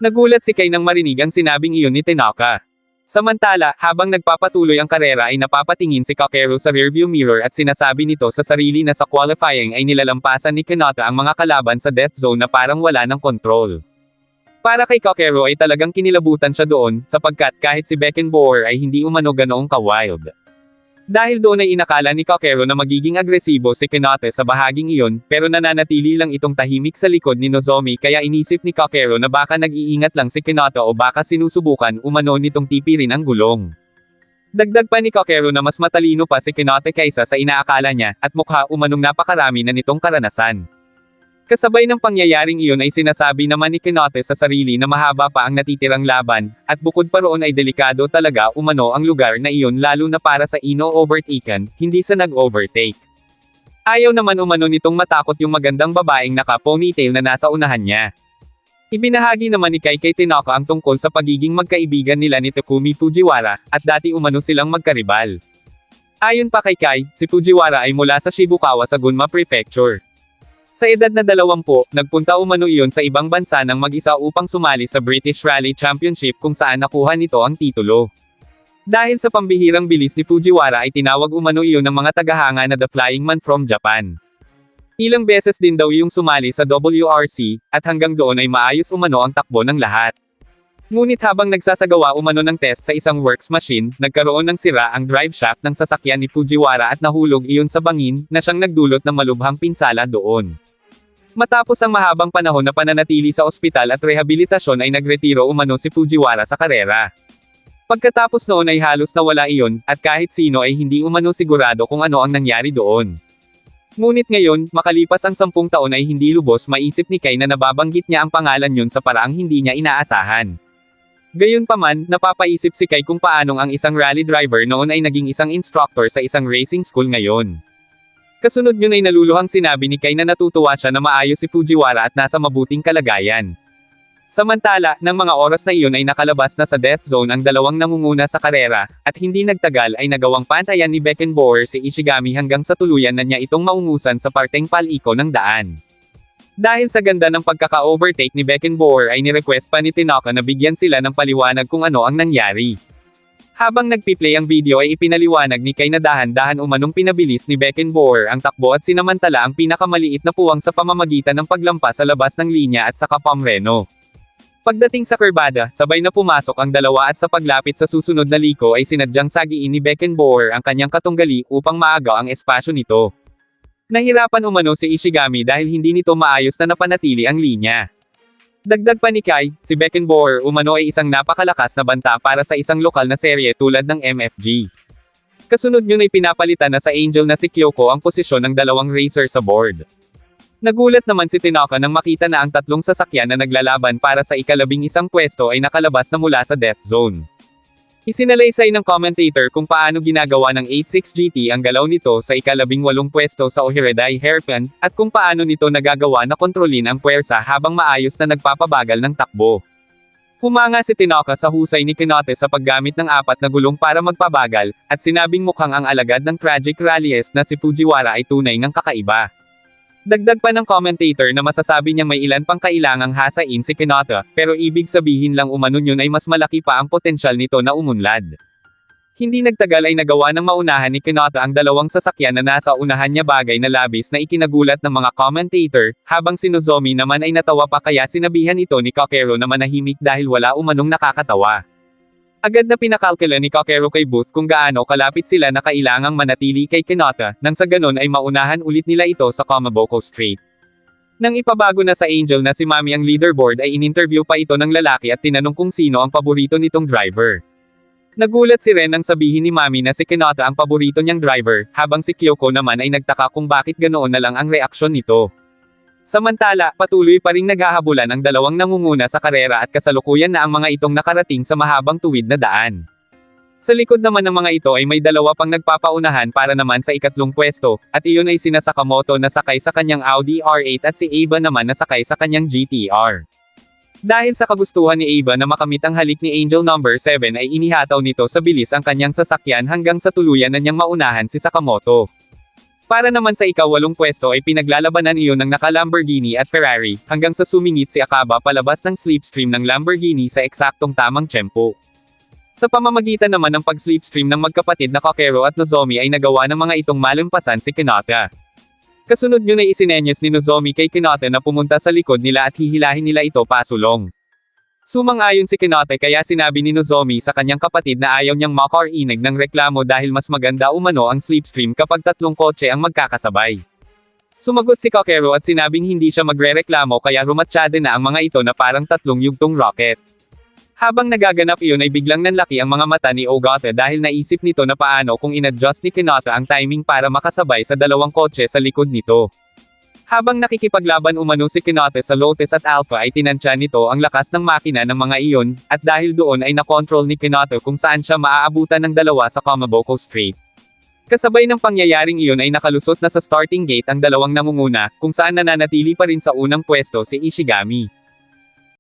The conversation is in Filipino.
Nagulat si Kai nang marinig ang sinabing iyon ni Tanaka. Samantala, habang nagpapatuloy ang karera ay napapatingin si Kakeru sa rearview mirror at sinasabi nito sa sarili na sa qualifying ay nilalampasan ni Kanata ang mga kalaban sa death zone na parang wala ng kontrol. Para kay Kakeru ay talagang kinilabutan siya doon, sapagkat kahit si Beckenbauer ay hindi umano ganoong ka-wild. Dahil doon ay inakala ni Kakeru na magiging agresibo si Kanata sa bahaging iyon, pero nananatili lang itong tahimik sa likod ni Nozomi kaya inisip ni Kakeru na baka nag-iingat lang si Kanata o baka sinusubukan umano nitong tipirin ang gulong. Dagdag pa ni Kakeru na mas matalino pa si Kanata kaysa sa inaakala niya, at mukha umanong napakarami na nitong karanasan. Kasabay ng pangyayaring iyon ay sinasabi naman ni Kanata sa sarili na mahaba pa ang natitirang laban, at bukod pa roon ay delikado talaga umano ang lugar na iyon lalo na para sa ino-overtaken, hindi sa nag-overtake. Ayaw naman umano nitong matakot yung magandang babaeng naka-ponytail na nasa unahan niya. Ibinahagi naman ni Kai kay Tanaka ang tungkol sa pagiging magkaibigan nila ni Takumi Fujiwara, at dati umano silang magkaribal. Ayon pa kay Kai, si Fujiwara ay mula sa Shibukawa sa Gunma Prefecture. Sa edad na 20, nagpunta umano iyon sa ibang bansa ng mag-isa upang sumali sa British Rally Championship kung saan nakuha nito ang titulo. Dahil sa pambihirang bilis ni Fujiwara ay tinawag umano iyon ng mga tagahanga na The Flying Man from Japan. Ilang beses din daw iyong sumali sa WRC, at hanggang doon ay maayos umano ang takbo ng lahat. Ngunit habang nagsasagawa umano ng test sa isang works machine, nagkaroon ng sira ang drive shaft ng sasakyan ni Fujiwara at nahulog iyon sa bangin, na siyang nagdulot ng malubhang pinsala doon. Matapos ang mahabang panahon na pananatili sa ospital at rehabilitasyon ay nagretiro umano si Fujiwara sa karera. Pagkatapos noon ay halos nawala iyon, at kahit sino ay hindi umano sigurado kung ano ang nangyari doon. Ngunit ngayon, makalipas ang 10 taon ay hindi lubos maisip ni Kai na nababanggit niya ang pangalan yun sa paraang hindi niya inaasahan. Gayunpaman, napapaisip si Kai kung paanong ang isang rally driver noon ay naging isang instructor sa isang racing school ngayon. Kasunod yun ay naluluhang sinabi ni Kai na natutuwa siya na maayos si Fujiwara at nasa mabuting kalagayan. Samantala, ng mga oras na iyon ay nakalabas na sa death zone ang dalawang nangunguna sa karera, at hindi nagtagal ay nagawang pantayan ni Beckenbauer si Ishigami hanggang sa tuluyan na niya itong maungusan sa parteng paliko ng daan. Dahil sa ganda ng pagkaka-overtake ni Beckenbauer ay nirequest pa ni Tanaka na bigyan sila ng paliwanag kung ano ang nangyari. Habang nagpi-play ang video ay ipinaliwanag ni Kai na dahan-dahan umanong pinabilis ni Beckenbauer ang takbo at sinamantala ang pinakamaliit na puwang sa pamamagitan ng paglampas sa labas ng linya at saka pamreno. Pagdating sa kurbada, sabay na pumasok ang dalawa at sa paglapit sa susunod na liko ay sinadyang sagiin ni Beckenbauer ang kanyang katunggali upang maagaw ang espasyo nito. Nahirapan umano si Ishigami dahil hindi nito maayos na napanatili ang linya. Dagdag pa ni Kai, si Beckenbauer umano ay isang napakalakas na banta para sa isang lokal na serye tulad ng MFG. Kasunod yun ay pinapalitan na sa Angel na si Kyoko ang posisyon ng dalawang racer sa board. Nagulat naman si Tanaka nang makita na ang tatlong sasakyan na naglalaban para sa ika-11 pwesto ay nakalabas na mula sa death zone. Isinalaysay ng commentator kung paano ginagawa ng 86 GT ang galaw nito sa ika-18 pwesto sa Ohiredai Hairpin, at kung paano nito nagagawa na kontrolin ang puwersa habang maayos na nagpapabagal ng takbo. Humanga si Tanaka sa husay ni Kanata sa paggamit ng 4 na gulong para magpabagal, at sinabing mukhang ang alagad ng tragic rallyist na si Fujiwara ay tunay ngang kakaiba. Dagdag pa ng commentator na masasabi niyang may ilan pang kailangang hasain si Kanata, pero ibig sabihin lang umano yun ay mas malaki pa ang potensyal nito na umunlad. Hindi nagtagal ay nagawa ng maunahan ni Kanata ang dalawang sasakyan na nasa unahan niya, bagay na labis na ikinagulat ng mga commentator, habang si Nozomi naman ay natawa pa kaya sinabihan ito ni Kakeru na manahimik dahil wala umanong nakakatawa. Agad na pinakalkula ni Kakeru kay Booth kung gaano kalapit sila na kailangang manatili kay Kanata, nang sa ganon ay maunahan ulit nila ito sa Kamaboko Street. Nang ipabago na sa Angel na si Mami ang leaderboard ay ininterview pa ito ng lalaki at tinanong kung sino ang paborito nitong driver. Nagulat si Ren nang sabihin ni Mami na si Kanata ang paborito niyang driver, habang si Kyoko naman ay nagtaka kung bakit ganoon na lang ang reaksyon nito. Samantala, patuloy pa ring naghahabulan ang dalawang nangunguna sa karera at kasalukuyan na ang mga itong nakarating sa mahabang tuwid na daan. Sa likod naman ng mga ito ay may dalawa pang nagpapaunahan para naman sa ikatlong pwesto, at iyon ay sina Sakamoto na sakay sa kanyang Audi R8 at si Aba naman na sakay sa kanyang GTR. Dahil sa kagustuhan ni Aba na makamit ang halik ni Angel number 7 ay inihataw nito sa bilis ang kanyang sasakyan hanggang sa tuluyan na niyang maunahan si Sakamoto. Para naman sa ika-8 pwesto ay pinaglalabanan iyon ng naka-Lamborghini at Ferrari, hanggang sa sumingit si Acaba palabas ng slipstream ng Lamborghini sa eksaktong tamang tiyempo. Sa pamamagitan naman ng pag-slipstream ng magkapatid na Coquero at Nozomi ay nagawa ng mga itong malampasan si Kinata. Kasunod yun ay isinenyas ni Nozomi kay Kinata na pumunta sa likod nila at hihilahin nila ito pasulong. Sumang-ayon si Kinata kaya sinabi ni Nozomi sa kanyang kapatid na ayaw niyang makarinig ng reklamo dahil mas maganda umano ang slipstream kapag 3 kotse ang magkakasabay. Sumagot si Coquero at sinabing hindi siya magrereklamo kaya rumatsyade na ang mga ito na parang 3 yugtong rocket. Habang nagaganap iyon ay biglang nanlaki ang mga mata ni Ogata dahil naisip nito na paano kung inadjust ni Kinata ang timing para makasabay sa 2 kotse sa likod nito. Habang nakikipaglaban umano si Kinata sa Lotus at Alpha ay tinansya nito ang lakas ng makina ng mga iyon, at dahil doon ay nakontrol ni Kinata kung saan siya maaabutan ng 2 sa Komaboko Strait. Kasabay ng pangyayaring iyon ay nakalusot na sa starting gate ang 2 nangunguna, kung saan nananatili pa rin sa unang pwesto si Ishigami.